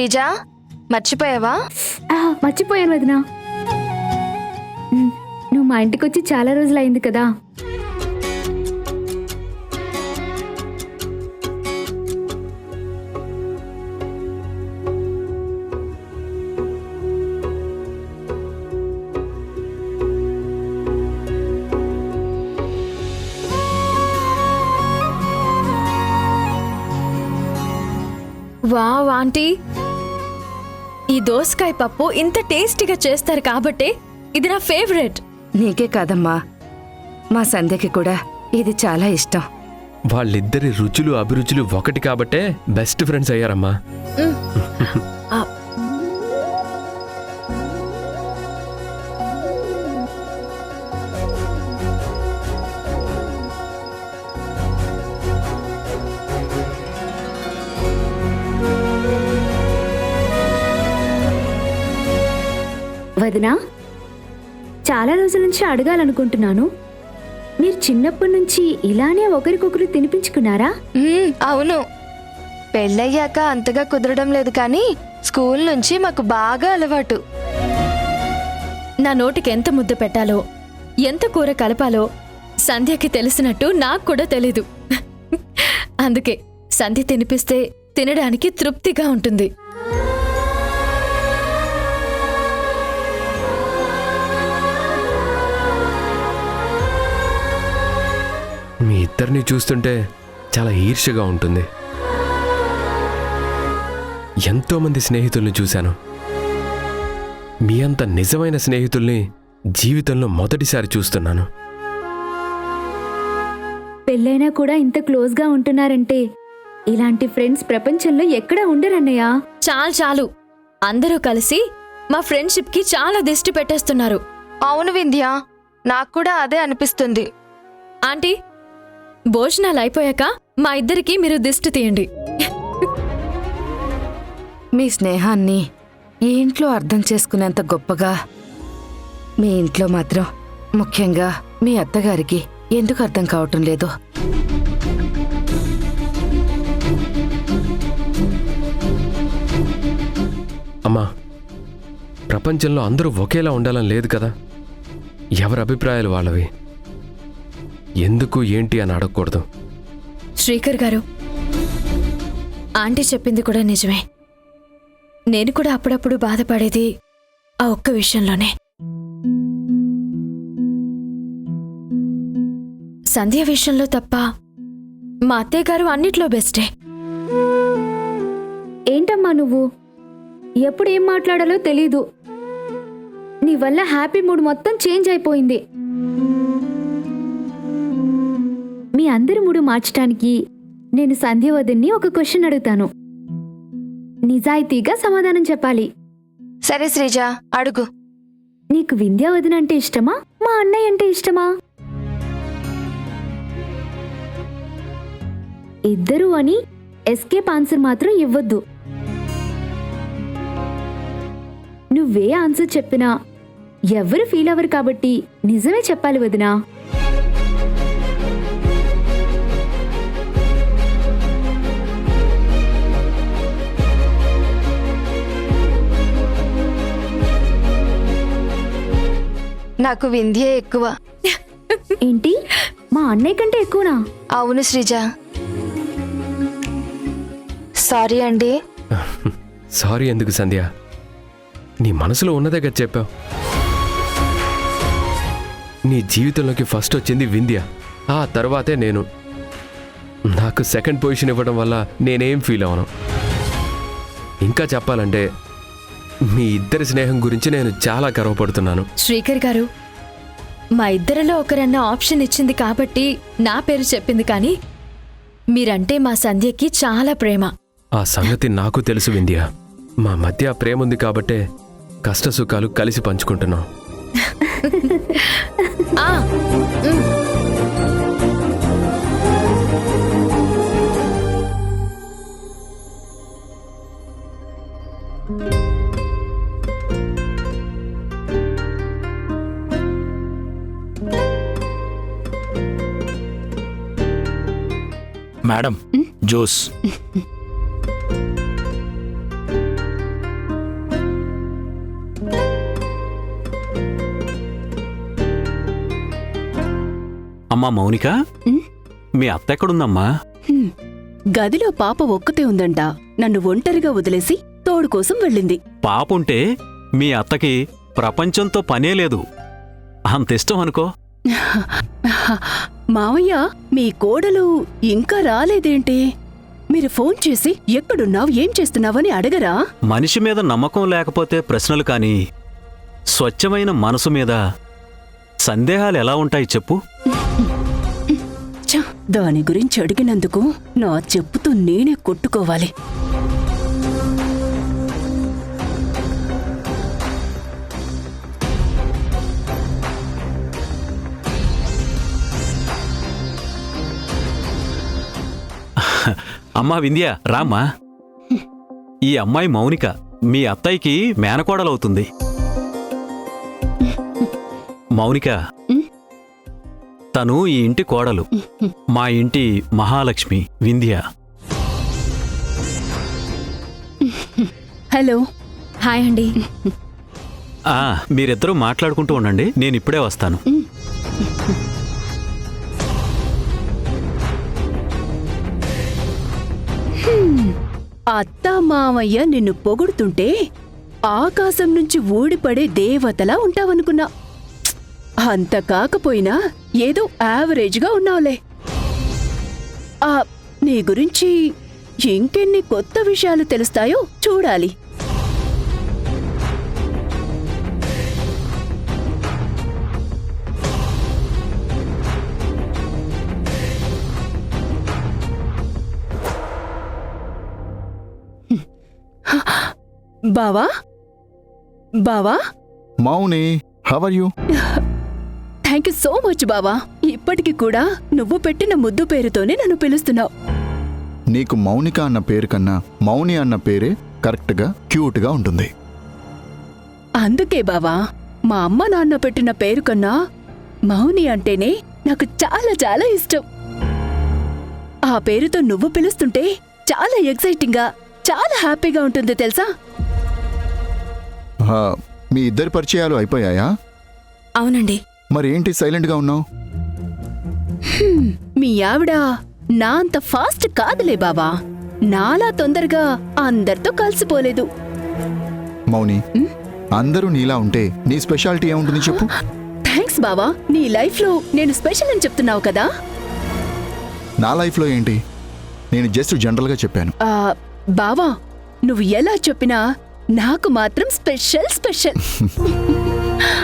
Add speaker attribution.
Speaker 1: శ్రీజ, మర్చిపోయావా?
Speaker 2: మర్చిపోయాను వదినా. నువ్వు మా ఇంటికి వచ్చి చాలా రోజులైంది కదా.
Speaker 3: వావ్ ఆంటీ, ఈ దోసకాయ పప్పు ఇంత టేస్టీగా చేస్తారు కాబట్టే ఇది నా ఫేవరెట్.
Speaker 4: నీకే కాదమ్మా, మా సంధ్యకి కూడా ఇది చాలా ఇష్టం.
Speaker 5: వాళ్ళిద్దరి రుచులు అభిరుచులు ఒకటి కాబట్టే బెస్ట్ ఫ్రెండ్స్ అయ్యారమ్మా.
Speaker 2: వదినా, చాలా రోజుల నుంచి అడగాలనుకుంటున్నాను, మీరు చిన్నప్పటి నుంచి ఇలానే ఒకరికొకరు తినిపించుకున్నారా?
Speaker 1: అవును, పెళ్ళయ్యాక అంతగా కుదరడం లేదు కానీ స్కూల్ నుంచి మాకు బాగా అలవాటు.
Speaker 3: నా నోటికి ఎంత ముద్ద పెట్టాలో, ఎంత కూర కలపాలో సంధ్యకి తెలిసినట్టు నాకు కూడా తెలీదు. అందుకే సంధ్య తినిపిస్తే తినడానికి తృప్తిగా ఉంటుంది.
Speaker 5: మీ ఇద్దరిని చూస్తుంటే చాలా ఈర్ష్యగా ఉంటుంది. ఎంతోమంది స్నేహితుల్ని చూశాను, మీ అంత నిజమైన స్నేహితుల్ని జీవితంలో మొదటిసారి చూస్తున్నాను.
Speaker 2: పెళ్ళైనా కూడా ఇంత క్లోజ్గా ఉంటున్నారంటే ఇలాంటి ఫ్రెండ్స్ ప్రపంచంలో ఎక్కడా ఉండరన్నయ్యా.
Speaker 3: చాలు చాలు, అందరూ కలిసి మా ఫ్రెండ్షిప్కి చాలా దిష్టి పెట్టేస్తున్నారు.
Speaker 1: అవును వింధ్య, నాకు కూడా అదే అనిపిస్తుంది.
Speaker 3: ఆంటీ, భోజనాలు అయిపోయాక మా ఇద్దరికి మీరు దిష్టి తీయండి.
Speaker 4: మీ స్నేహాన్ని ఈ ఇంట్లో అర్థం చేసుకునేంత గొప్పగా మీ ఇంట్లో మాత్రం, ముఖ్యంగా మీ అత్తగారికి ఎందుకు అర్థం కావటం లేదు?
Speaker 5: అమ్మా, ప్రపంచంలో అందరూ ఒకేలా ఉండాలని లేదు కదా. ఎవరి అభిప్రాయాలు వాళ్ళవి. ఎందుకు ఏంటి అని అడగకూడదు.
Speaker 3: శ్రీకర్ గారు, ఆంటీ చెప్పింది కూడా నిజమే. నేను కూడా అప్పుడప్పుడు బాధపడేది ఆ ఒక్క విషయంలోనే. సంధ్య విషయంలో తప్ప మా అత్తయ్య గారు అన్నిట్లో బెస్టే.
Speaker 2: ఏంటమ్మా నువ్వు, ఎప్పుడు ఏం మాట్లాడాలో తెలీదు. నీ వల్ల హ్యాపీ మూడ్ మొత్తం చేంజ్ అయిపోయింది. మీ అందరి మూడు మార్చడానికి నేను సంధ్య వదిన్ని ఒక క్వశ్చన్ అడుగుతాను. నిజాయితీగా సమాధానం చెప్పాలి.
Speaker 1: సరే శ్రీజ, అడుగు.
Speaker 2: నీకు వింధ్య వదిన అంటే ఇష్టమా, మా అన్నయ్య అంటే ఇష్టమా? ఇద్దరు అని ఎస్కేప్ ఆన్సర్ మాత్రం ఇవ్వద్దు. నువ్వే ఆన్సర్ చెప్పినా ఎవరు ఫీల్ అవ్వరు కాబట్టి నిజమే చెప్పాలి వదినా.
Speaker 1: నాకు వింధ్యే ఎక్కువ.
Speaker 2: ఏంటి, మా అన్నయ్య కంటే ఎక్కువనా?
Speaker 1: అవును శ్రీజ. సారీ అండి.
Speaker 5: సారీ ఎందుకు సంధ్య, నీ మనసులో ఉన్నదే కదా చెప్పావు. నీ జీవితంలోకి ఫస్ట్ వచ్చింది వింధ్య, ఆ తర్వాతే నేను. నాకు సెకండ్ పొజిషన్ ఇవ్వడం వల్ల నేనేం ఫీల్ అవను. ఇంకా చెప్పాలంటే మీ ఇద్దరి స్నేహం గురించి నేను చాలా గర్వపడుతున్నాను.
Speaker 3: శ్రీకర్ గారు, మా ఇద్దరిలో ఒకరన్న ఆప్షన్ ఇచ్చింది కాబట్టి నా పేరు చెప్పింది, కానీ మీరంటే మా సంధ్యకి చాలా ప్రేమ.
Speaker 5: ఆ సంగతి నాకు తెలుసు వింధ్య. మా మధ్య ప్రేమ ఉంది కాబట్టే కష్టసుఖాలు కలిసి పంచుకుంటున్నాం.
Speaker 6: Madam, juice. అమ్మా మౌనిక, మీ అత్త ఎక్కడుందమ్మా?
Speaker 7: గదిలో పాప ఒక్కతే ఉందంట. నన్ను ఒంటరిగా వదిలేసి తోడు కోసం వెళ్ళింది.
Speaker 6: పాపుంటే మీ అత్తకి ప్రపంచంతో పనే లేదు. అంత ఇష్టం అనుకో.
Speaker 7: మావయ్య, మీ కోడలు ఇంకా రాలేదేంటి? మీరు ఫోన్ చేసి ఎక్కడున్నావు, ఏం చేస్తున్నావని అడగరా?
Speaker 6: మనిషి మీద నమ్మకం లేకపోతే ప్రశ్నలు కాని, స్వచ్ఛమైన మనసు మీద సందేహాలు ఎలా ఉంటాయి చెప్పు?
Speaker 7: ఛ, దాని గురించి అడిగినందుకు నా చెప్పుతో నేనే కొట్టుకోవాలి.
Speaker 6: అమ్మా వింధ్య, రామ్మా. ఈ అమ్మాయి మౌనిక మీ అత్తయ్యకి మేనకోడలవుతుంది. మౌనిక, తను ఈ ఇంటి కోడలు. మా ఇంటి మహాలక్ష్మి వింధ్య.
Speaker 7: హలో.
Speaker 3: హాయ్ అండి.
Speaker 6: మీరిద్దరూ మాట్లాడుకుంటూ ఉండండి, నేను ఇప్పుడే వస్తాను.
Speaker 7: అత్త మామయ్య నిన్ను పొగుడుతుంటే ఆకాశం నుంచి ఊడిపడే దేవతలా ఉంటావనుకున్నా. అంత కాకపోయినా ఏదో యావరేజ్గా ఉన్నావులే. నీ గురించి ఇంకెన్ని కొత్త విషయాలు తెలుస్తాయో చూడాలి. బావా, బావా.
Speaker 8: Mouni, how are you?
Speaker 7: Thank you so much బావా. ఇప్పటికి కూడా నువ్వు పెట్టిన ముద్దు పేరుతోనే నన్ను పిలుస్తున్నావు.
Speaker 8: నీకు మౌనిక అన్న పేరు కన్నా మౌని అన్న పేరే కరెక్ట్గా క్యూట్గా ఉంటుంది.
Speaker 7: అందుకే బావా, మా అమ్మ నాన్న పెట్టిన పేరు కన్నా మౌని అంటేనే నాకు చాలా చాలా ఇష్టం. ఆ పేరుతో నువ్వు పిలుస్తుంటే చాలా ఎక్సైటింగ్గా, చాలా హ్యాపీగా ఉంటుంది తెలుసా?
Speaker 8: మీ ఇద్దరి పరిచయాలు అయిపోయాయా?
Speaker 3: అవునండి.
Speaker 8: మరి ఏంటి సైలెంట్గా ఉన్నావు?
Speaker 7: మీ ఆవిడ నా అంత ఫాస్ట్ కాదులే బావా. నాలా తొందరగా అందరితో కలిసిపోలేదు.
Speaker 8: మౌని, అందరూ నీలా ఉంటే నీ స్పెషాలిటీ ఏముంటుంది చెప్పు?
Speaker 7: థ్యాంక్స్ బావా. నీ లైఫ్లో నేను స్పెషల్ అని చెప్తున్నావు కదా.
Speaker 8: నా లైఫ్లో ఏంటి? నేను జస్ట్ జనరల్గా చెప్పాను.
Speaker 7: బావా, నువ్వు ఎలా చెప్పినా నాకు మాత్రం స్పెషల్ స్పెషల్.